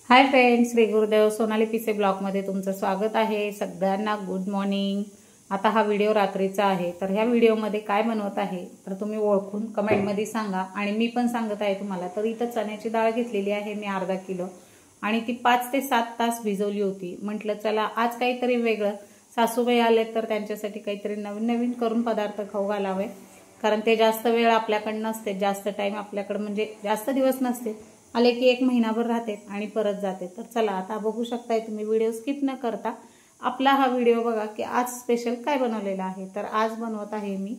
Hi friends, Shri Gurudev Sonali पिसे ब्लॉगमध्ये तुमचं स्वागत आहे। सगळ्यांना गुड मॉर्निंग। आता हा व्हिडिओ रात्रीचा आहे, तर ह्या व्हिडिओमध्ये काय बनवत आहे तर तुम्ही ओळखून कमेंटमध्ये सांगा आणि मी पण सांगत आहे तुम्हाला। तर इथं चण्याची डाळ घेतलेली आहे मी अर्धा किलो आणि ती 5 ते 7 तास भिजवली होती। म्हटलं चला आज काहीतरी वेगळं, सासूबाई आले तर त्यांच्यासाठी काहीतरी नवीन नवीन करून पदार्थ खाऊ घालावे, कारण ते जास्त वेळ आपल्याकडे नसते, जास्त टाइम आपल्याकडे म्हणजे जास्त दिवस नसते, आले की 1 महिनाभर राहते आणि परत जाते। तर चला आता बघू शकताय तुम्ही, व्हिडिओ स्किप न करता आपला हा व्हिडिओ बघा की आज स्पेशल काय बनवलेला आहे। तर आज बनवत आहे मी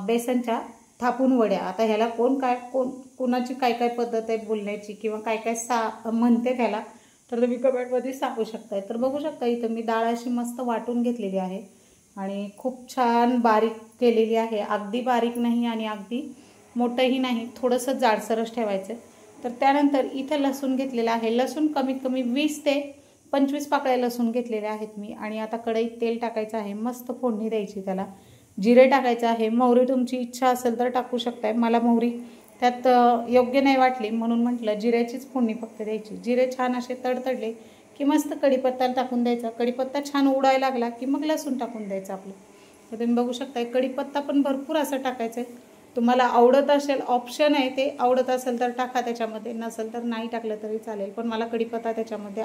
बेसनच्या थापून वड्या। आता ह्याला कोणाची काय काय पद्धत आहे बोलण्याची किंवा काय काय म्हणते त्याला, तर तुम्ही कमेंटमध्ये सांगू शकताय। तर बघू शकता इथं मी डाळ अशी मस्त वाटून घेतलेली आहे आणि खूप छान बारीक केलेली आहे, अगदी बारीक नाही आणि अगदी मोठंही नाही, थोडंसं जाडसरच ठेवायचं। तर त्यानंतर इथे लसूण घेतलेला आहे, लसूण कमीत कमी 20 ते 25 पाकळ्या लसूण घेतलेले आहेत मी। आणि आता कढईत तेल टाकायचं आहे, मस्त फोडणी द्यायची त्याला, जिरे टाकायचं आहे, मोहरी तुमची इच्छा असेल तर टाकू शकताय, मला मोहरी त्यात योग्य नाही वाटली म्हणून म्हटलं जिऱ्याचीच फोडणी फक्त द्यायची। जिरे छान असे तडतडले की मस्त कढीपत्ता टाकून द्यायचा, कढीपत्ता छान उडायला लागला की मग लसूण टाकून द्यायचं आपलं। तर तुम्ही बघू शकताय कढीपत्ता पण भरपूर असं टाकायचं आहे, तुम्हाला आवडत असेल, ऑप्शन आहे ते, आवडत असेल तर टाका त्याच्यामध्ये, नसेल तर नाही टाकलं तरी चालेल, पण मला कढीपत्ता त्याच्यामध्ये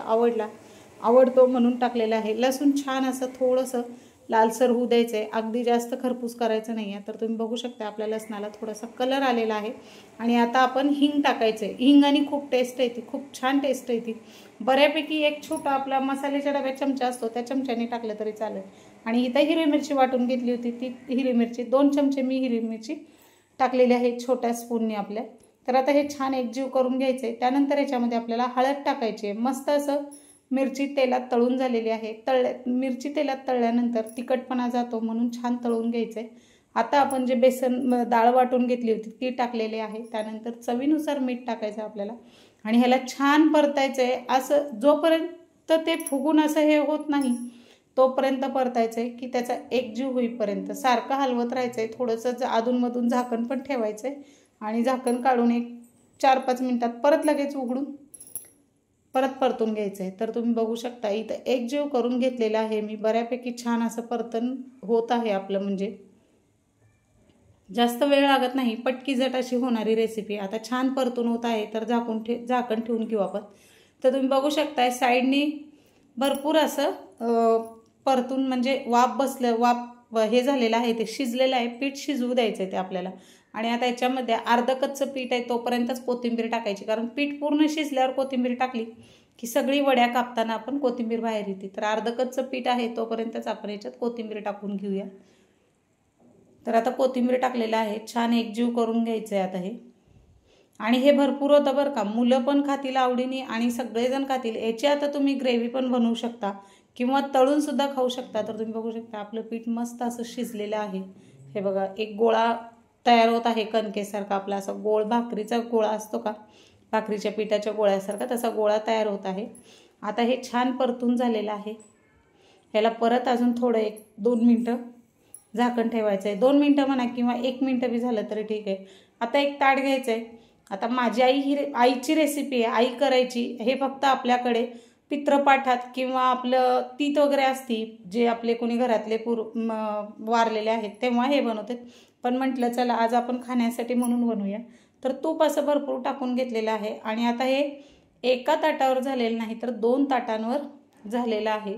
आवडतो म्हणून टाकलेला आहे। लसूण छान असं थोडंसं लालसर होऊ द्यायचं आहे, अगदी जास्त खरपूस करायचं नाही आहे। तर तुम्ही बघू शकता आपल्या लसणाला थोडासा कलर आलेला आहे आणि आता आपण हिंग टाकायचं आहे। हिंगाने खूप टेस्ट येते, खूप छान टेस्ट येते बऱ्यापैकी। एक छोटा आपला मसाल्याच्या डब्यात चमचा असतो त्या चमच्याने टाकलं तरी चालेल। आणि इथं हिरवी मिरची वाटून घेतली होती, ती हिरवी मिरची 2 चमचे मी हिरवी मिरची टाकलेली आहे छोट्या स्पूनने आपल्या। तर आता हे छान एकजीव करून घ्यायचे। त्यानंतर याच्यामध्ये आपल्याला हळद टाकायची आहे, मस्त असं मिरची तेलात तळून झालेली आहे, मिरची तेलात तळल्यानंतर तिखटपणा जातो म्हणून छान तळून घ्यायचं आहे। आता आपण जे बेसन डाळ वाटून घेतली होती ती टाकलेली आहे, त्यानंतर चवीनुसार मीठ टाकायचं आपल्याला आणि ह्याला छान परतायचं आहे, असं जोपर्यंत ते फुगून असं हे होत नाही तोपर्यंत परतायचं आहे की त्याचा एकजीव होईपर्यंत सारखं हलवत राहायचं आहे। थोडंसं अधूनमधून झाकण पण ठेवायचं आहे आणि झाकण काढून एक 4-5 मिनिटात परत लगेच उघडून परत परतून घ्यायचं आहे। तर तुम्ही बघू शकता इथं एकजीव करून घेतलेला आहे मी, बऱ्यापैकी छान असं परतन होत आहे आपलं, म्हणजे जास्त वेळ लागत नाही, पटकी झट अशी होणारी रेसिपी। आता छान परतून होत आहे, तर झाकण ठेवून घेऊ आपण। तर तुम्ही बघू शकताय साईडनी भरपूर असं परतून म्हणजे वाफ हे झालेलं आहे, ते शिजलेलं आहे, पीठ शिजवू द्यायचं आहे ते आपल्याला। आणि आता याच्यामध्ये अर्ध कच्चं पीठ आहे तोपर्यंतच कोथिंबीर टाकायची, कारण पीठ पूर्ण शिजल्यावर कोथिंबीर टाकली की सगळी वड्या कापताना आपण कोथिंबीर बाहेर येते। तर अर्ध कच्चं पीठ आहे तोपर्यंतच आपण याच्यात कोथिंबीर टाकून घेऊया। तर आता कोथिंबीर टाकलेलं आहे, छान एकजीव करून घ्यायचं आहे आता हे। आणि हे भरपूर होतं बरं का, मुलं पण खातील आवडीने आणि सगळेजण खातील। याची आता तुम्ही ग्रेव्ही पण बनवू शकता किंवा तळून सुद्धा खाऊ शकता। तर तुम्ही बघू शकता आपलं पीठ मस्त असं शिजलेलं आहे, हे बघा एक गोळा तयार होत आहे कणकेसारखा, आपला असा गोळ भाकरीचा गोळा असतो का, भाकरीच्या पिठाच्या गोळ्यासारखा तसा गोळा तयार होत आहे। आता हे छान परतून झालेलं आहे, ह्याला परत अजून थोडं 1-2 मिनटं झाकण ठेवायचं आहे, 2 मिनटं म्हणा किंवा 1 मिनटं बी झालं तरी ठीक आहे। आता एक ताट घ्यायचं आहे, आता माझी आईची रेसिपी आहे, आई करायची, हे फक्त आपल्याकडे पितृपाठात किंवा आपलं तीत वगैरे असती, जे आपले कोणी घरातले वारलेले आहेत तेव्हा हे बनवतात, पण म्हटलं चला आज आपण खाण्यासाठी म्हणून बनवूया। तर तूप असं भरपूर टाकून घेतलेलं आहे आणि आता हे एका ताटावर झालेलं नाही तर 2 ताटांवर झालेलं आहे।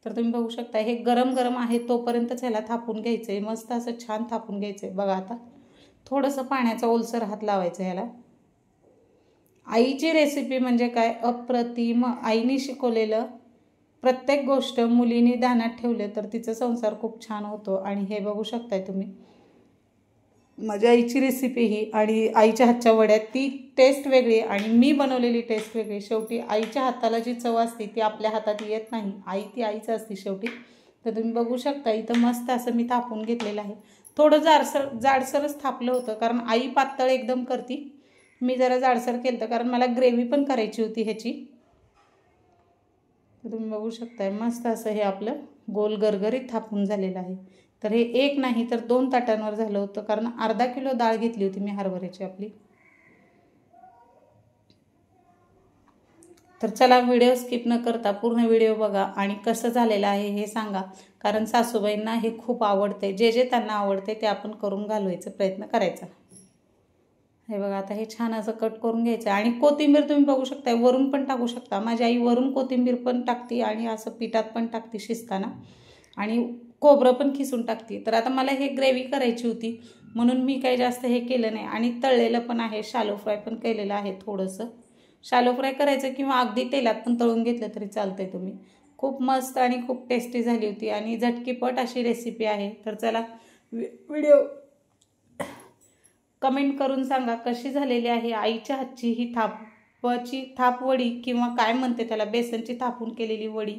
तर तुम्ही बघू शकता हे गरम गरम आहे तोपर्यंतच ह्याला थापून घ्यायचं आहे, मस्त असं छान थापून घ्यायचं आहे। बघा आता थोडंसं पाण्याचा ओलसर हात लावायचं ह्याला। आईची रेसिपी म्हणजे काय अप्रतिम, आईने शिकवलेलं प्रत्येक गोष्ट मुलीने ध्यानात ठेवले तर तिचा संसार खूप छान होतो। आणि हे बघू शकताय तुम्ही माझ्या आईची रेसिपी ही, आणि आईच्या हातच्या वड्यात ती टेस्ट वेगळी आणि मी बनवलेली टेस्ट वेगळी। शेवटी आईच्या हाताला जी चव असते ती आपल्या हातात येत नाही, आई ती आईच असते शेवटी। तर तुम्ही बघू शकता इथं मस्त असं मी थापून घेतलेलं आहे, थोडं जाडसरच थापलं होतं कारण आई पातळ एकदम करती, मी जरा जाडसर केलं होतं कारण मला ग्रेव्ही पण करायची होती ह्याची। तुम्ही बघू शकताय मस्त असं हे आपलं गोल गरगरीत थापून झालेलं आहे। तर हे 1 नाही तर 2 ताटांवर झालं होतं, कारण अर्धा किलो डाळ घेतली होती मी हरभऱ्याची आपली। तर चला व्हिडिओ स्किप न करता पूर्ण व्हिडिओ बघा आणि कसं झालेलं आहे हे सांगा, कारण सासूबाईंना हे खूप आवडते. जे जे त्यांना आवडते ते आपण करून घालवायचा प्रयत्न करायचा. हे बघा आता हे छान असं कट करून घ्यायचं आणि कोथिंबीर तुम्ही बघू शकता वरून पण टाकू शकता. माझी आई वरून कोथिंबीर पण टाकते आणि असं पिठात पण टाकते शिजताना, आणि खोबरं पण खिसून टाकते. तर आता मला हे ग्रेव्ही करायची होती म्हणून मी काही जास्त हे केलं नाही. आणि तळलेलं पण आहे, शालो फ्राय पण केलेलं आहे. थोडंसं शालो फ्राय करायचं किंवा अगदी तेलात पण तळून घेतलं तरी चालतंय तुम्ही. खूप मस्त आणि खूप टेस्टी झाली होती आणि झटकीपट अशी रेसिपी आहे. तर चला व्हिडिओ कमेंट करून सांगा कशी झालेली आहे. आईच्या हातची ही थाप वडी किंवा काय म्हणते त्याला, बेसनची थापून केलेली वडी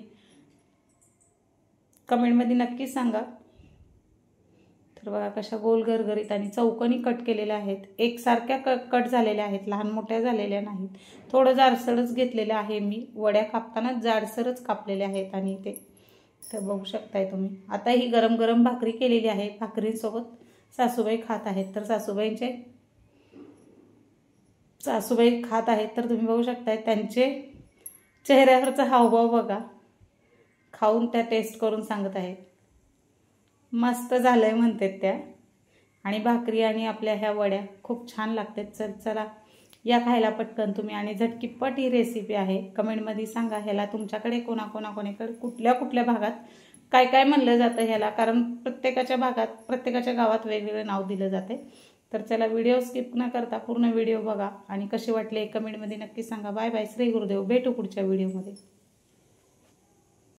कमेंटमध्ये नक्की सांगा. तर बघा कशा गोल गरगरीत आणि चौकोनी कट केलेल्या आहेत. एकसारख्या कट झालेल्या आहेत, लहान मोठ्या झालेल्या नाहीत. थोडं जाडसरच घेतलेलं आहे मी. वड्या कापताना जाडसरच कापलेल्या आहेत आणि ते तर बघू शकताय तुम्ही. आता ही गरम गरम भाकरी केलेली आहे. भाकरीसोबत सासूबाई खात आहेत. तर सासूबाई खात आहेत तर तुम्ही बघू शकताय त्यांचे चेहऱ्यावरचा हावभाव बघा. खाऊन त्या टेस्ट करून सांगत आहेत. मस्त झालंय म्हणतात त्या. आणि भाकरी आणि आपल्या ह्या वड्या खूप छान लागतात. चला या खायला पटकन तुम्ही. आणि झटकीपट ही रेसिपी आहे. कमेंटमध्ये सांगा ह्याला तुमच्याकडे कोणाकोणाकडे कुठल्या भागात काय काय म्हणलं जातं ह्याला, कारण प्रत्येकाच्या भागात प्रत्येकाच्या गावात वेगवेगळं नाव दिलं जाते. तर चला व्हिडिओ स्किप न करता पूर्ण व्हिडिओ बघा आणि कसे वाटले कमेंटमध्ये नक्की सांगा. Bye bye. श्री गुरुदेव. भेटू पुढच्या व्हिडिओमध्ये.